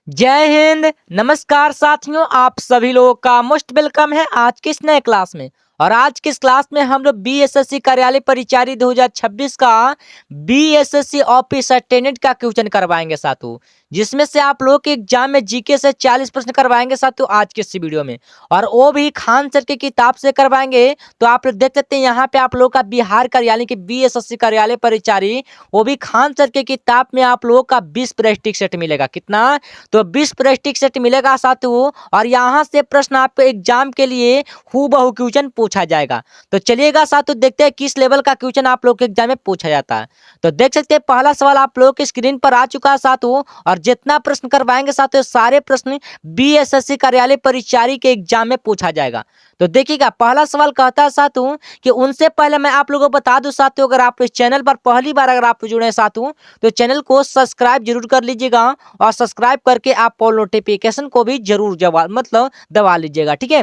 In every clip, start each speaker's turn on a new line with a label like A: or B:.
A: जय हिंद। नमस्कार साथियों, आप सभी लोगों का मोस्ट वेलकम है आज के इस नए क्लास में। और आज के इस क्लास में हम लोग बीएसएससी कार्यालय परिचारी 2026 का बीएसएससी ऑफिस अटेंडेंट का क्वेश्चन करवाएंगे साथियों, जिसमें से आप लोगों के एग्जाम में जीके से 40 प्रश्न करवाएंगे साथियों आज के इस वीडियो में। और वो भी खान सर की किताब से करवाएंगे। तो आप लोग देख सकते हैं यहाँ पे आप लोगों का बिहार कार्यालय की बीएसएससी कार्यालय परिचारी, वो भी खान सर की किताब में आप लोगों का 20 प्रैक्टिस सेट मिलेगा। कितना? तो 20 प्रैक्टिस सेट मिलेगा साथियों। और यहाँ से प्रश्न आपके एग्जाम के लिए हूबहू क्वेश्चन पूछा जाएगा। तो चलिएगा साथियों, देखते हैं किस लेवल का क्वेश्चन आप लोग के एग्जाम में पूछा जाता है। तो देख सकते हैं पहला सवाल आप लोगों की स्क्रीन पर आ चुका है साथियों। और जितना प्रश्न करवाएंगे साथियों, सारे प्रश्न बीएसएससी कार्यालय परिचारी के एग्जाम में पूछा जाएगा। तो देखिएगा पहला सवाल कहता है साथियों कि उनसे पहले मैं आप लोगों को बता दूं साथियों, अगर आप इस चैनल पर पहली बार अगर आप जुड़े हैं साथियों, तो चैनल को सब्सक्राइब जरूर कर लीजिएगा। और सब्सक्राइब करके आप ऑल नोटिफिकेशन को भी जरूर दबा लीजिएगा, ठीक है।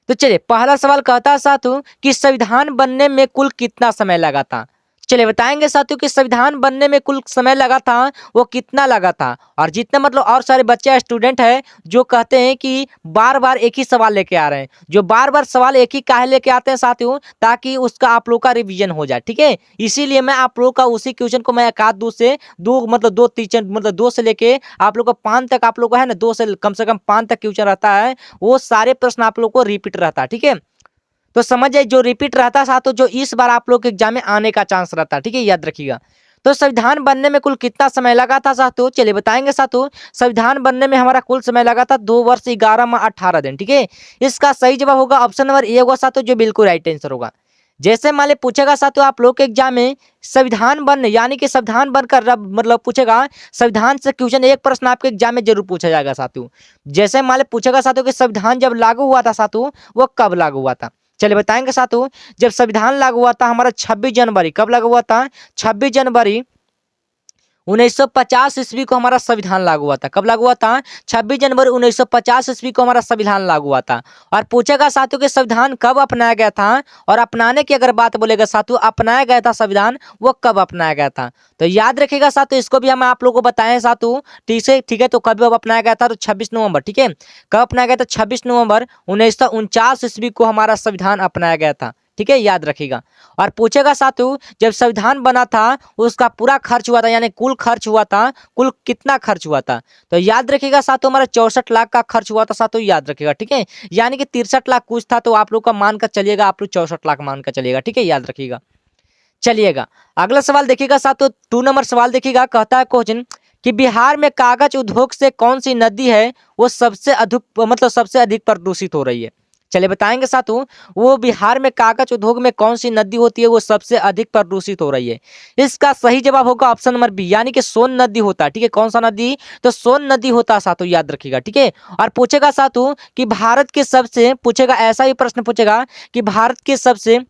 A: तो चलिए पहला सवाल कहता है साथियों कि संविधान बनने में कुल कितना समय लगा था। चलिए बताएंगे साथियों कि संविधान बनने में कुल समय लगा था वो कितना लगा था। और जितने और सारे बच्चे स्टूडेंट हैं जो कहते हैं कि बार बार एक ही सवाल लेके आ रहे हैं, जो बार बार सवाल एक ही काहे लेके आते हैं साथियों, ताकि उसका आप लोग का रिवीजन हो जाए, ठीक है। इसीलिए मैं आप लोग का उसी क्वेश्चन को मैं एक आध दो से दो दो टीचर दो से लेके आप लोग को 5 तक आप लोग को है ना, 2 से कम 5 तक क्वेश्चन रहता है। वो सारे प्रश्न आप लोग को रिपीट रहता है, ठीक है। तो समझ जाइए जो रिपीट रहता है साथियों, जो इस बार आप लोग के एग्जाम में आने का चांस रहता है, ठीक है, याद रखिएगा। तो संविधान बनने में कुल कितना समय लगा था साथियों, चलिए बताएंगे साथियों। संविधान बनने में हमारा कुल समय लगा था 2 वर्ष 11 माह 18 दिन, ठीक है। इसका सही जवाब होगा ऑप्शन नंबर ए होगा साथियों, जो बिल्कुल राइट आंसर होगा। जैसे मान ली पूछेगा साथियों आप लोग के एग्जाम में संविधान बनने यानी कि संविधान बनकर पूछेगा संविधान से क्वेश्चन, एक प्रश्न आपके एग्जाम में जरूर पूछा जाएगा साथियों। जैसे मान ली पूछेगा साथियों कि संविधान जब लागू हुआ था साथियों, वो कब लागू हुआ था। चलिए बताएंगे साथियों, जब संविधान लागू हुआ था हमारा 26 जनवरी, कब लागू हुआ था? 26 जनवरी 1950 ईस्वी को हमारा संविधान लागू हुआ था। कब लागू हुआ था? 26 जनवरी 1950 ईस्वी को हमारा संविधान लागू हुआ था। और पूछेगा साथियों कि संविधान कब अपनाया गया था। और अपनाने की अगर बात बोलेगा साथियों, अपनाया गया था संविधान, वो कब अपनाया गया था। तो याद रखिएगा साथियों, इसको भी हम आप लोगों को बताएं साथियों, ठीक है। तो कब अपनाया गया था? तो 26 नवंबर, ठीक है। कब अपनाया गया था? 26 नवंबर 1949 ईस्वी को हमारा संविधान अपनाया गया था, ठीक है, याद रखिएगा। और पूछेगा साथियों जब संविधान बना था उसका पूरा खर्च हुआ था, यानी कुल खर्च हुआ था, कुल कितना खर्च हुआ था। तो याद रखिएगा साथियों हमारा 64 लाख का खर्च हुआ था साथियों, याद रखिएगा, ठीक है। यानी कि 63 लाख कुछ था, तो आप लोग का मान कर चलिएगा, आप लोग 64 लाख मान कर चलिएगा, ठीक है, याद रखिएगा। चलिएगा अगला सवाल देखिएगा साथियों, 2 नंबर सवाल देखिएगा। कहता है क्वेश्चन कि बिहार में कागज उद्योग से कौन सी नदी है वो सबसे अधिक सबसे अधिक प्रदूषित हो रही है। चलिए बताएंगे साथियों, वो बिहार में कागज उद्योग में कौन सी नदी होती है वो सबसे अधिक प्रदूषित हो रही है। इसका सही जवाब होगा ऑप्शन नंबर बी, यानी कि सोन नदी होता है, ठीक है। कौन सा नदी? तो सोन नदी होता है साथियों, याद रखिएगा, ठीक है। और पूछेगा साथियों कि भारत के सबसे, पूछेगा ऐसा ही प्रश्न पूछेगा कि भारत के सबसे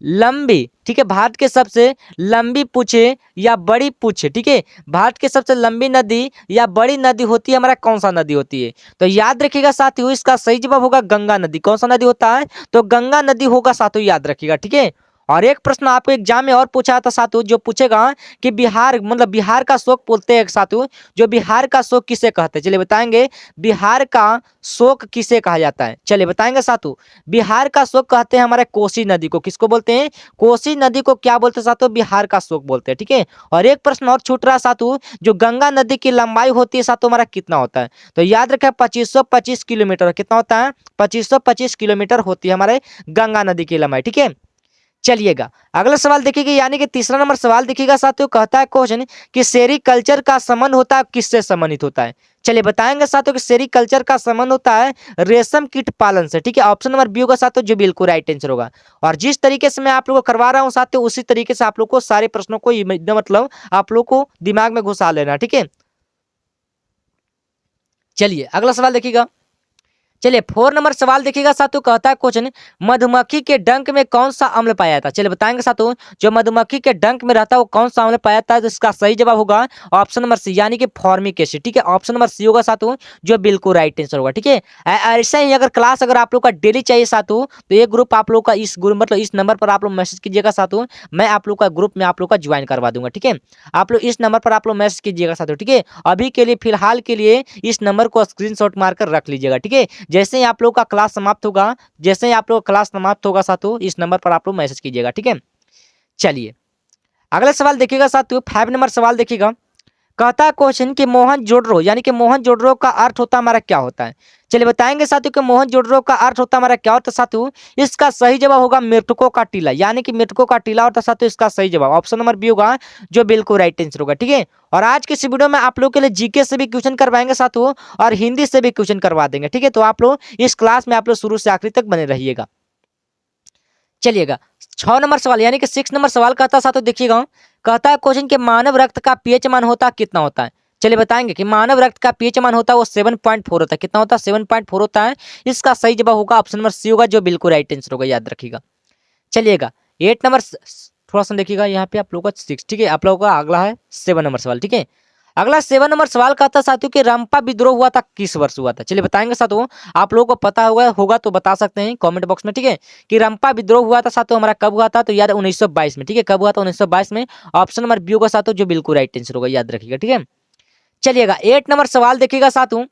A: लंबी, ठीक है, भारत के सबसे लंबी पूछे या बड़ी पूछे, ठीक है, भारत के सबसे लंबी नदी या बड़ी नदी होती है हमारा, कौन सा नदी होती है। तो याद रखिएगा साथियों इसका सही जवाब होगा गंगा नदी। कौन सा नदी होता है? तो गंगा नदी होगा साथियों, याद रखिएगा, ठीक है। और एक प्रश्न आपको एग्जाम में और पूछा था साथियों, जो पूछेगा कि बिहार बिहार का शोक बोलते हैं साथियों, जो बिहार का शोक किसे कहते हैं। चलिए बताएंगे बिहार का शोक किसे कहा जाता है। चलिए बताएंगे साथियों, बिहार का शोक कहते हैं हमारे कोसी नदी को। किसको बोलते हैं? कोसी नदी को क्या बोलते हैं साथियों? बिहार का शोक बोलते हैं, ठीक है। और एक प्रश्न और छूट रहा साथियों, जो गंगा नदी की लंबाई होती है साथियों हमारा कितना होता है। तो याद रखें 2525 किलोमीटर। कितना होता है? 2525 किलोमीटर होती है हमारे गंगा नदी की लंबाई, ठीक है। चलिएगा अगला सवाल देखिएगा, यानी कि तीसरा नंबर सवाल देखिएगा साथियों। कहता है क्वेश्चन कि सेरीकल्चर का संबंध होता है किससे संबंधित होता है। चलिए बताएंगे साथियों कि सेरीकल्चर का संबंध होता है रेशम कीट पालन से, ठीक है। ऑप्शन नंबर बी होगा साथियों, जो बिल्कुल राइट आंसर होगा। और जिस तरीके से मैं आप लोगों को करवा रहा हूं साथियों, उसी तरीके से आप लोग को सारे प्रश्नों को आप लोग को दिमाग में घुसा लेना, ठीक है। चलिए अगला सवाल देखिएगा। चलिए 4 नंबर सवाल देखिएगा साथियों, कहता है क्वेश्चन, मधुमक्खी के डंक में कौन सा अम्ल पाया जाता है। चलिए बताएंगे साथियों, जो मधुमक्खी के डंक में रहता है वो कौन सा अम्ल पाया जाता है। तो इसका सही जवाब होगा ऑप्शन नंबर सी, यानी कि फॉर्मिक एसिड। ठीक है, ऑप्शन नंबर सी होगा साथियों, जो बिल्कुल राइट आंसर होगा। ठीक है, ऐसे ही अगर क्लास अगर आप लोग का डेली चाहिए साथियों, तो ये ग्रुप आप लोग का इस ग्रुप मतलब इस नंबर पर आप लोग मैसेज कीजिएगा साथियों, मैं आप लोग का ग्रुप में आप लोग का ज्वाइन करवा दूंगा। ठीक है, आप लोग इस नंबर पर आप लोग मैसेज कीजिएगा साथियों। ठीक है, अभी के लिए फिलहाल के लिए इस नंबर को स्क्रीनशॉट मारकर रख लीजिएगा। ठीक है, जैसे ही आप लोग का क्लास समाप्त होगा, जैसे ही आप लोग का क्लास समाप्त होगा साथियों, इस नंबर पर आप लोग मैसेज कीजिएगा। ठीक है, चलिए अगला सवाल देखिएगा साथियों, 5 नंबर सवाल देखिएगा, कहता है क्वेश्चन कि मोहनजोदड़ो यानी कि मोहनजोदड़ो का अर्थ होता हमारा क्या होता है। चलिए बताएंगे साथियों कि मोहनजोदड़ो का अर्थ होता हमारा क्या होता है साथियों। इसका सही जवाब होगा मृतकों का टीला, यानी कि मृतकों का टीला होता है साथियों। इसका सही जवाब ऑप्शन नंबर बी होगा, जो बिल्कुल राइट आंसर होगा। ठीक है, और आज के इस वीडियो में आप लोग के लिए जीके से भी क्वेश्चन करवाएंगे साथियों, और हिंदी से भी क्वेश्चन करवा देंगे। ठीक है, तो आप लोग इस क्लास में आप लोग शुरू से आखिरी तक बने रहिएगा। चलिएगा 6 नंबर सवाल यानी कि 6 नंबर सवाल कहता है साथियों, देखिएगा, कहता है क्वेश्चन के मानव रक्त का पीएच मान होता है कितना होता है। चलिए बताएंगे कि मानव रक्त का पीएच मान होता है वो 7.4 होता है। कितना होता है? 7.4 होता है। इसका सही जवाब होगा ऑप्शन नंबर सी होगा, जो बिल्कुल राइट आंसर होगा, याद रखिएगा। चलिएगा 8 नंबर थोड़ा सा देखिएगा यहाँ पे आप लोगों का 6। ठीक है, आप लोगों का अगला है 7 नंबर सवाल। ठीक है, अगला 7 नंबर सवाल कहता है साथियों कि रंपा विद्रोह हुआ था किस वर्ष हुआ था। चलिए बताएंगे साथियों, आप लोगों को पता होगा तो बता सकते हैं कमेंट बॉक्स में। ठीक है, कि रंपा विद्रोह हुआ था साथियों हमारा कब हुआ था, तो याद 1922 में। ठीक है, कब हुआ था? 1922 में। ऑप्शन नंबर बी होगा साथियों, जो बिल्कुल राइट आंसर होगा, याद रखिएगा। ठीक है, चलिएगा 8 नंबर सवाल देखिएगा साथियों,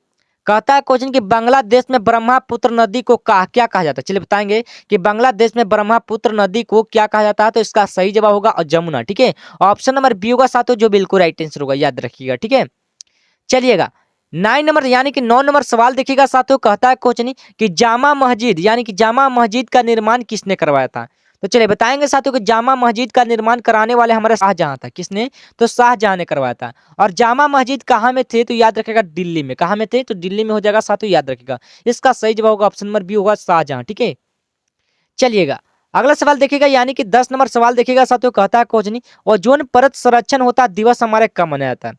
A: कहता है क्वेश्चन कि बांग्लादेश में ब्रह्मपुत्र नदी को क्या कहा जाता है। चलिए बताएंगे कि बांग्लादेश में ब्रह्मपुत्र नदी को क्या कहा जाता है। तो इसका सही जवाब होगा जमुना। ठीक है, ऑप्शन नंबर बी होगा साथियों, जो बिल्कुल राइट आंसर होगा, याद रखिएगा। ठीक है, चलिएगा 9 नंबर यानी कि 9 नंबर सवाल देखिएगा साथियों, कहता है क्वेश्चन कि जामा मस्जिद यानी कि जामा मस्जिद का निर्माण किसने करवाया था। तो चलिए बताएंगे साथियों कि जामा मस्जिद का निर्माण कराने वाले हमारे शाहजहां था। किसने? तो शाहजहां ने करवाया था। और जामा मस्जिद कहाँ में थे? तो याद रखिएगा दिल्ली में। कहाँ में थे? तो दिल्ली में हो जाएगा साथियों, याद रखिएगा। इसका सही जवाब होगा ऑप्शन नंबर बी होगा, शाहजहां। ठीक है, चलिएगा अगला सवाल देखिएगा यानी कि 10 नंबर सवाल देखिएगा साथियों, कहता है क्वेश्चन ओजोन परत संरक्षण होता दिवस हमारे कब मनाया जाता है।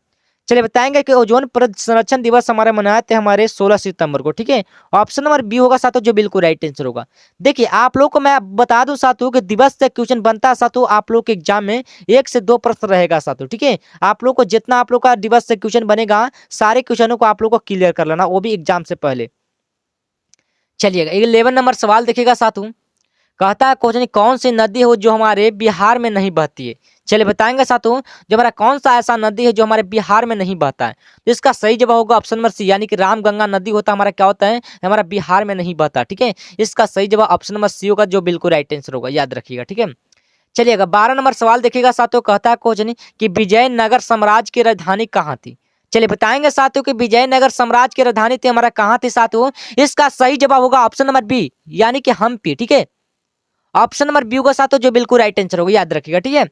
A: चलिए बताएंगे कि ओजोन परत संरक्षण दिवस हमारे मनाए थे हमारे 16 सितंबर को। ठीक है, ऑप्शन नंबर बी होगा साथियों, जो बिल्कुल राइट आंसर होगा। देखिए आप लोग को मैं बता दूं साथियों कि दिवस से क्वेश्चन बनता है साथियों, आप लोग के एग्जाम में 1 से 2 प्रश्न रहेगा साथियों। ठीक है, आप लोग को जितना आप लोग का दिवस से क्वेश्चन बनेगा, सारे क्वेश्चनों को आप लोग को क्लियर कर लेना, वो भी एग्जाम से पहले। चलिएगा 11 नंबर सवाल देखिएगा साथियों, कहता है क्वेश्चन कौन सी नदी हो जो हमारे बिहार में नहीं बहती है। चलिए बताएंगे साथियों, जो हमारा कौन सा ऐसा नदी है जो हमारे बिहार में नहीं बहता है। तो इसका सही जवाब होगा ऑप्शन नंबर सी, यानी कि रामगंगा नदी होता हमारा क्या होता है, हमारा बिहार में नहीं बहता। ठीक है, इसका सही जवाब ऑप्शन नंबर सी होगा, जो बिल्कुल राइट आंसर होगा, याद रखिएगा। ठीक है, चलिएगा 12 नंबर सवाल देखिएगा साथियों, कहता है क्वेश्चन कि विजयनगर साम्राज्य की राजधानी कहाँ थी। चलिए बताएंगे साथियों कि विजयनगर साम्राज्य की राजधानी थी हमारा कहाँ थी साथियों। इसका सही जवाब होगा ऑप्शन नंबर बी, यानी कि हम्पी। ठीक है, ऑप्शन नंबर बी होगा साथियों, जो बिल्कुल राइट आंसर होगा, याद रखिएगा। ठीक है,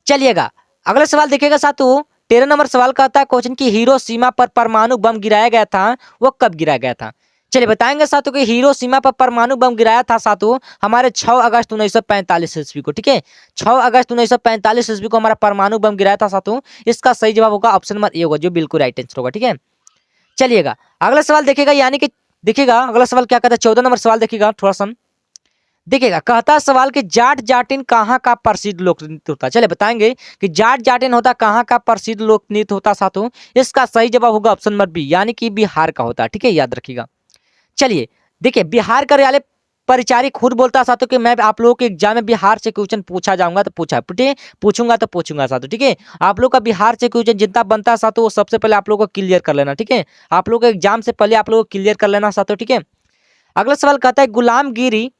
A: चलिएगा अगला सवाल देखिएगा साथियों, 13 नंबर सवाल कहता है क्वेश्चन की हिरोशिमा पर परमाणु बम गिराया गया था, वो कब गिराया गया था। चलिए बताएंगे साथियों कि हिरोशिमा पर परमाणु बम गिराया था साथियों हमारे 6 अगस्त 1945 ईस्वी को। ठीक है, 6 अगस्त 1945 ईस्वी को हमारा परमाणु बम गिराया था साथियों। इसका सही जवाब होगा ऑप्शन नंबर ए होगा, जो बिल्कुल राइट आंसर होगा। ठीक है, चलिएगा अगला सवाल देखिएगा यानी कि देखिएगा अगला सवाल क्या कहता है, 14 नंबर सवाल देखिएगा थोड़ा सा देखिएगा, कहता है सवाल कि जाट जाटिन कहाँ का प्रसिद्ध लोक नृत्य होता है। चले बताएंगे कि जाट जाटिन होता कहाँ का प्रसिद्ध लोक नृत्य होता साथियों। इसका सही जवाब होगा ऑप्शन नंबर बी, यानी कि बिहार का होता है। ठीक है, याद रखिएगा। चलिए देखिए बिहार का वाले परिचारी खुद बोलता है साथियों कि मैं आप लोगों के एग्जाम में बिहार से क्वेश्चन पूछा जाऊंगा तो पूछूंगा तो पूछूंगा साथियों। ठीक है, आप लोग का बिहार से क्वेश्चन जितना बनता है साथियों वो सबसे पहले आप लोगों को क्लियर कर लेना। ठीक है, आप लोग एग्जाम से पहले आप लोग को क्लियर कर लेना साथियों। ठीक है, अगला सवाल कहता है गुलामगिरी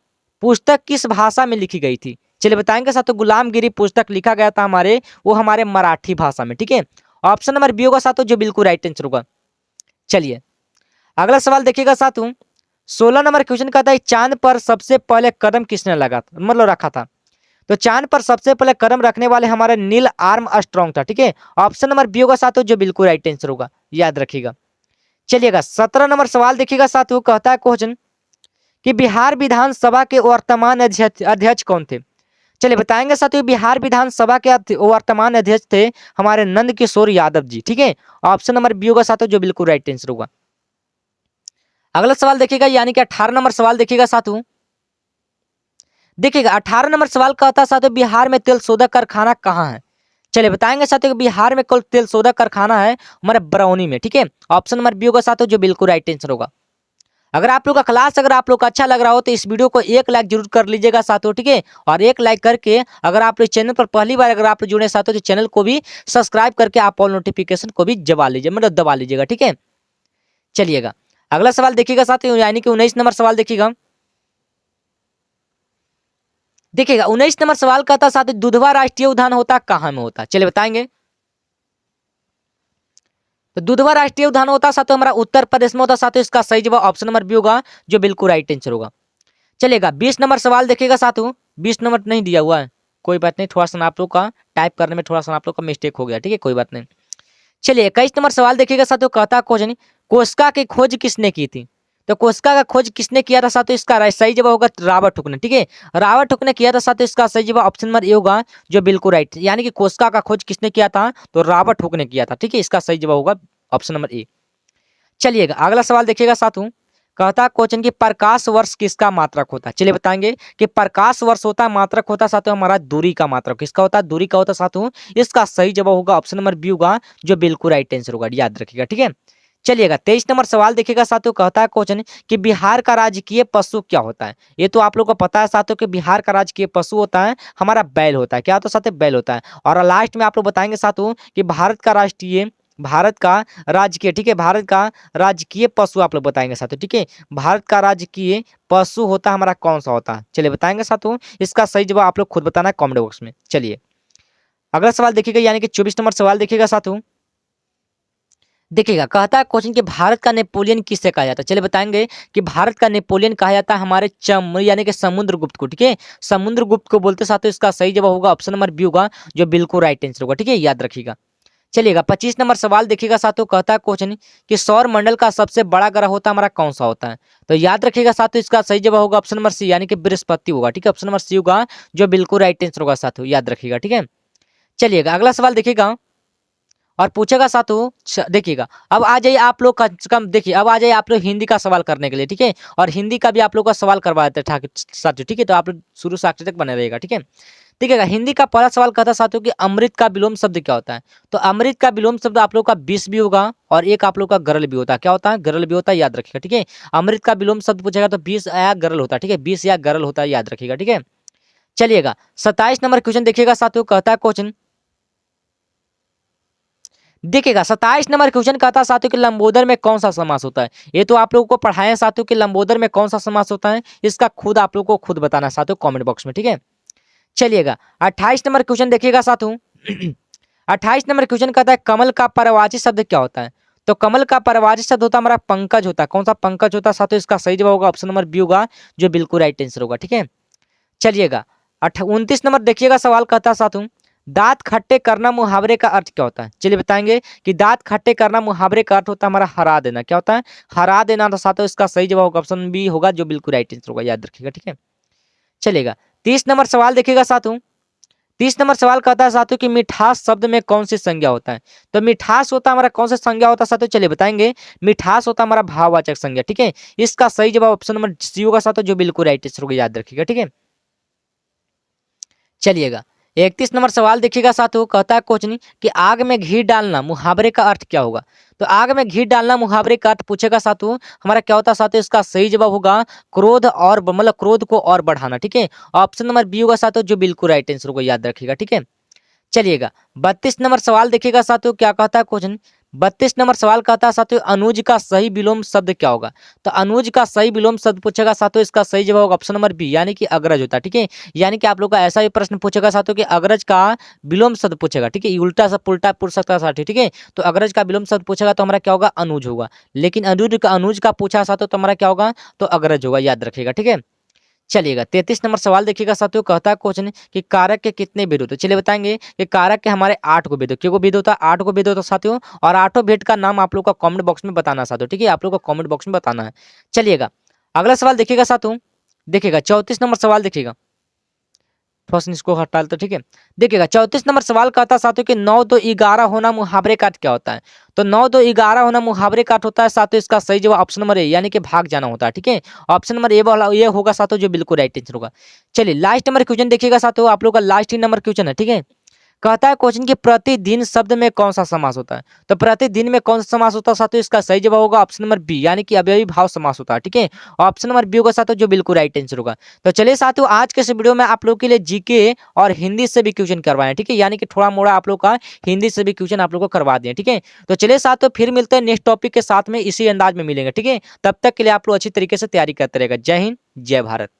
A: पुस्तक किस भाषा में लिखी गई थी। चलिए बताएंगे साथियों, गुलामगिरी पुस्तक लिखा गया था हमारे मराठी भाषा में। ठीक है, ऑप्शन नंबर बी होगा साथियों, जो बिल्कुल राइट आंसर होगा। चलिए अगला सवाल देखिएगा साथियों, 16 नंबर क्वेश्चन कहता है चांद पर सबसे पहले कदम किसने लगा था मतलब रखा था। तो चांद पर सबसे पहले कदम रखने वाले हमारे नील आर्मस्ट्रांग था। ठीक है, ऑप्शन नंबर बी होगा साथियों, जो बिल्कुल राइट आंसर होगा, याद रखिएगा। चलिएगा 17 नंबर सवाल देखिएगा साथियों, कहता है क्वेश्चन कि बिहार विधानसभा के वर्तमान अध्यक्ष कौन थे। चलिए बताएंगे साथियों, बिहार विधानसभा के वर्तमान अध्यक्ष थे हमारे नंद किशोर यादव जी। ठीक है, ऑप्शन नंबर बी होगा साथियों, जो बिल्कुल राइट आंसर होगा। अगला सवाल देखिएगा यानी कि 18 नंबर सवाल देखिएगा साथियों। देखिएगा 18 नंबर सवाल का होता है साथियों, बिहार में तेल शोधक कारखाना कहाँ है? चलिए बताएंगे साथियों कि बिहार में कल तेल शोधक कारखाना है हमारे बरौनी में, ठीक है। ऑप्शन नंबर बी होगा साथियों, जो बिल्कुल राइट आंसर होगा। अगर आप लोग का क्लास अगर आप लोग को अच्छा लग रहा हो तो इस वीडियो को एक लाइक जरूर कर लीजिएगा साथियों, ठीक है। और एक लाइक करके अगर आप लोग चैनल पर पहली बार अगर आप लोग जुड़े साथियों तो चैनल को भी सब्सक्राइब करके आप ऑल नोटिफिकेशन को भी दबा लीजिए, मतलब दबा लीजिएगा, ठीक है। चलिएगा अगला सवाल देखिएगा साथियों, यानी कि 19 नंबर सवाल देखिएगा। देखिएगा 19 नंबर सवाल का था साथियों, दुधवा राष्ट्रीय उद्यान होता कहाँ में होता? चलिए बताएंगे। तो दुधवा राष्ट्रीय उद्यान होता साथियों हमारा उत्तर प्रदेश में होता साथियों, इसका सही जवाब ऑप्शन नंबर बी होगा, जो बिल्कुल राइट आंसर होगा। चलिएगा 20 नंबर सवाल देखिएगा साथियों, 20 नंबर नहीं दिया हुआ है, कोई बात नहीं, थोड़ा सा आप लोग का टाइप करने में थोड़ा सा आप लोग का मिस्टेक हो गया, ठीक है, कोई बात नहीं। चलिए 21 नंबर सवाल देखिएगा साथियों, कहता क्वेश्चन, कोस्का की खोज किसने की थी? तो कोस्का का खोज किसने किया था साथियों, इसका सही जवाब होगा रॉबर्ट हुक ने, ठीक है। रॉबर्ट हुक ने किया था साथियों, इसका सही जवाब ऑप्शन नंबर ए होगा, जो बिल्कुल राइट, यानी कि कोस्का का खोज किसने किया था? तो रॉबर्ट हुक ने किया था, ठीक है, इसका सही जवाब होगा ऑप्शन नंबर ए। चलिएगा अगला सवाल देखिएगा साथियों, कहता क्वेश्चन की प्रकाश वर्ष किसका मात्रक होता है? चलिए बताएंगे कि प्रकाश वर्ष होता है, मात्रक होता है साथियों हमारा दूरी का मात्रक, किसका होता है? दूरी का होता है साथियों, इसका सही जवाब होगा ऑप्शन नंबर बी होगा, जो बिल्कुल राइट आंसर होगा, याद रखिएगा, ठीक है। चलिएगा 23 नंबर सवाल देखिएगा साथियों, कहता है क्वेश्चन कि बिहार का राजकीय पशु क्या होता है? ये तो आप लोग को पता है साथियों कि बिहार का राजकीय पशु होता है हमारा बैल होता है, क्या होता है साथियों? बैल होता है। और लास्ट में आप लोग बताएंगे साथियों कि भारत का राजकीय, ठीक है, भारत का राजकीय पशु आप लोग बताएंगे साथियों, ठीक है। भारत का राजकीय पशु होता है हमारा कौन सा होता है? चलिए बताएंगे साथियों, इसका सही जवाब आप लोग खुद बताना है कमेंट बॉक्स में। चलिए अगला सवाल देखिएगा, यानी कि 24 नंबर सवाल देखिएगा साथियों। देखिएगा कहता है क्वेश्चन कि भारत का नेपोलियन किसे कहा जाता है? चलिए बताएंगे कि भारत का नेपोलियन कहा जाता है हमारे यानी कि समुद्रगुप्त को, ठीक है। समुद्रगुप्त को बोलते साथियों, इसका सही जवाब होगा ऑप्शन नंबर बी होगा, जो बिल्कुल राइट आंसर होगा, ठीक है, याद रखिएगा। चलिएगा 25 नंबर सवाल देखिएगा साथियों, कहता है क्वेश्चन कि सौर मंडल का सबसे बड़ा ग्रह होता है हमारा कौन सा होता है? तो याद रखिएगा साथियों, इसका सही जवाब होगा ऑप्शन नंबर सी, यानी कि बृहस्पति होगा, ठीक है, ऑप्शन नंबर सी होगा, जो बिल्कुल राइट आंसर होगा साथियों, याद रखिएगा, ठीक है। चलिएगा अगला सवाल देखिएगा और पूछेगा साथियों, देखिएगा अब आ जाइए आप लोग कम से कम, देखिए अब आ जाइए आप लोग हिंदी का सवाल करने के लिए, ठीक है। और हिंदी का भी आप लोग का सवाल करवा देते हैं साथियों, ठीक है, तो आप लोग शुरू से आखिर तक बने रहेगा, ठीक है। देखिएगा हिंदी का पहला सवाल कहता है साथियों कि अमृत का विलोम शब्द क्या होता है? तो अमृत का विलोम शब्द आप लोग का विष भी होगा, और एक आप लोग का गरल भी होता है, क्या होता है? गरल भी होता है, याद रखिएगा, ठीक है। अमृत का विलोम शब्द पूछेगा तो विष या गरल होता है, ठीक है, विष या गरल होता है, याद रखिएगा, ठीक है। चलिएगा 27 नंबर क्वेश्चन देखिएगा साथियों, कहता है क्वेश्चन, देखिएगा 27 नंबर क्वेश्चन कहता है साथियों कि लंबोदर में कौन सा समास होता है? ये तो आप लोगों को पढ़ाए हैं साथियों कि लंबोदर में कौन सा समास होता है, इसका खुद आप लोगों को खुद बताना साथियों कमेंट बॉक्स में, ठीक है। चलिएगा 28 नंबर क्वेश्चन देखिएगा साथियों। 28 नंबर क्वेश्चन कहता है कमल का परवाची शब्द क्या होता है? तो कमल का परवाची शब्द होता है हमारा पंकज होता है, कौन सा पंकज होता है साथियों? इसका सही जवाब होगा ऑप्शन नंबर बी होगा, जो बिल्कुल राइट आंसर होगा, ठीक है। चलिएगा 29 नंबर देखिएगा, सवाल कहता है साथियों, दांत खट्टे करना मुहावरे का अर्थ क्या होता है? चलिए बताएंगे कि दांत खट्टे करना मुहावरे का अर्थ होता है हमारा हरा देना, क्या होता है? हरा देना, तो साथियों इसका सही जवाब होगा ऑप्शन बी होगा, जो बिल्कुल राइट आंसर होगा, याद रखिएगा, ठीक है। चलेगा 30 नंबर सवाल देखिएगा साथियों। 30 नंबर सवाल कहता है साथियों कि मिठास शब्द में कौन सी संज्ञा होता है? तो मिठास होता है हमारा कौन सा संज्ञा होता है साथियों? चलिए बताएंगे, मिठास होता है हमारा भाववाचक संज्ञा, ठीक है। इसका सही जवाब ऑप्शन नंबर सी होगा साथियों, जो बिल्कुल राइट आंसर होगा, याद रखिएगा, ठीक है। चलिएगा 31 नंबर सवाल देखिएगा साथियों, कहता है क्वेश्चन कि आग में घी डालना मुहावरे का अर्थ क्या होगा? तो आग में घी डालना मुहावरे का अर्थ पूछेगा साथियों हमारा क्या होता है साथियों? इसका सही जवाब होगा क्रोध, और मतलब क्रोध को और बढ़ाना, ठीक है। ऑप्शन नंबर बी होगा साथियों, जो बिल्कुल राइट आंसर होगा, याद रखिएगा, ठीक है। चलिएगा 32 नंबर सवाल देखिएगा साथियों, क्या कहता है क्वेश्चन? 32 नंबर सवाल कहता है साथियों अनुज का सही विलोम शब्द क्या होगा? तो अनुज का सही विलोम शब्द पूछेगा साथियों, इसका सही जवाब होगा ऑप्शन नंबर बी, यानी कि अग्रज होता है, ठीक है। यानी कि आप लोग का ऐसा भी प्रश्न पूछेगा साथियों कि अग्रज का विलोम शब्द पूछेगा, ठीक है, ये उल्टा सा पुल्टा पूछ सकता है साथी, ठीक है। तो अग्रज का विलोम शब्द पूछेगा तो हमारा क्या होगा? अनुज होगा। लेकिन अनुज का पूछा साथियों तो हमारा क्या होगा? तो अग्रज होगा, याद रखिएगा, ठीक है। चलिएगा 33 नंबर सवाल देखिएगा साथियों, कहता है क्वेश्चन कि कारक के कितने भेद होते हैं? चलिए बताएंगे कि कारक के हमारे 8 को भेद होते हैं, क्यों भेद होता है? 8 को भेद होता है साथियों, और 8 भेद का नाम आप लोग का कमेंट बॉक्स में बताना साथियों, ठीक है, आप लोग को कमेंट बॉक्स में बताना है। चलिएगा अगला सवाल देखिएगा साथियों, देखिएगा 34 नंबर सवाल देखिएगा। थोड़ा इसको हटा लेते, ठीक है। देखिएगा 34 नंबर सवाल कहता है साथियों कि 9 2 11 होना मुहावरे काट क्या होता है। तो 9 2 11 होना मुहावरे काट होता है साथियों। इसका सही जवाब ऑप्शन नंबर ए यानी कि भाग जाना होता है, ठीक है। ऑप्शन नंबर ए वाला ये होगा साथियों जो बिल्कुल राइट आंसर होगा। चलिए लास्ट नंबर क्वेश्चन देखिएगा साथियों, आप लोग का लास्ट ही नंबर क्वेश्चन है, ठीक है। कहता है क्वेश्चन कि प्रतिदिन शब्द में कौन सा समास होता है। तो प्रतिदिन में कौन सा समास होता है साथियों, इसका सही जवाब होगा ऑप्शन नंबर बी यानी कि अव्ययी भाव समास होता है, ठीक है। ऑप्शन नंबर बी होगा साथियों जो बिल्कुल राइट आंसर होगा। तो चलिए साथियों आज के इस वीडियो में आप लोग के लिए जीके और हिंदी से भी क्वेश्चन करवाए, ठीक है। यानी कि थोड़ा मोड़ा आप लोग का हिंदी से भी क्वेश्चन आप लोग को करवा दिए, ठीक है। तो चलिए साथियों फिर मिलते हैं नेक्स्ट टॉपिक के साथ में, इसी अंदाज में मिलेंगे, ठीक है। तब तक के लिए आप लोग अच्छी तरीके से तैयारी करते रहेगा। जय हिंद, जय भारत।